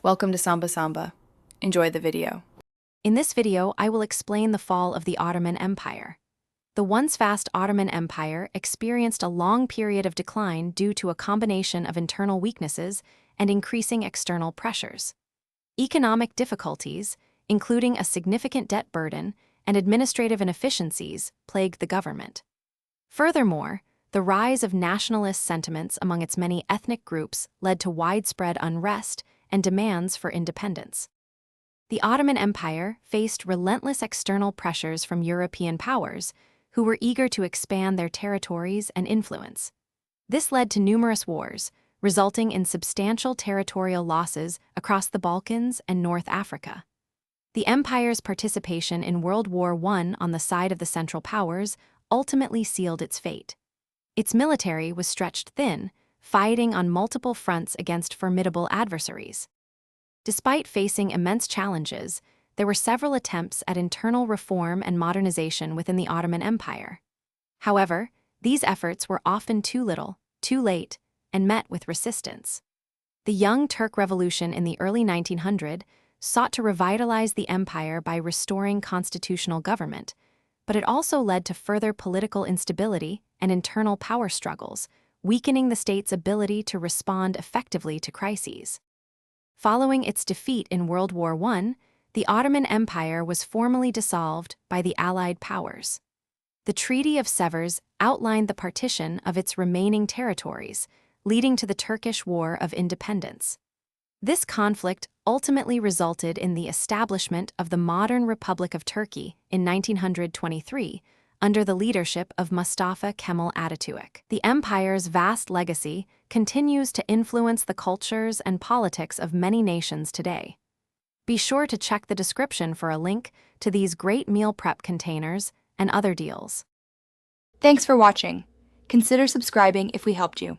Welcome to Samba Samba. Enjoy the video. In this video, I will explain the fall of the Ottoman Empire. The once vast Ottoman Empire experienced a long period of decline due to a combination of internal weaknesses and increasing external pressures. Economic difficulties, including a significant debt burden and administrative inefficiencies, plagued the government. Furthermore, the rise of nationalist sentiments among its many ethnic groups led to widespread unrest and demands for independence. The Ottoman Empire faced relentless external pressures from European powers, who were eager to expand their territories and influence. This led to numerous wars, resulting in substantial territorial losses across the Balkans and North Africa. The empire's participation in World War I on the side of the Central Powers ultimately sealed its fate. Its military was stretched thin, fighting on multiple fronts against formidable adversaries. Despite facing immense challenges, there were several attempts at internal reform and modernization within the Ottoman Empire. However, these efforts were often too little, too late, and met with resistance. The Young Turk Revolution in the early 1900s sought to revitalize the empire by restoring constitutional government, but it also led to further political instability and internal power struggles, weakening the state's ability to respond effectively to crises. Following its defeat in World War I, the Ottoman Empire was formally dissolved by the Allied powers. The Treaty of Sevres outlined the partition of its remaining territories, leading to the Turkish War of Independence. This conflict ultimately resulted in the establishment of the modern Republic of Turkey in 1923, under the leadership of Mustafa Kemal Atatürk. The empire's vast legacy continues to influence the cultures and politics of many nations today. Be sure to check the description for a link to these great meal prep containers and other deals. Thanks for watching. Consider subscribing if we helped you.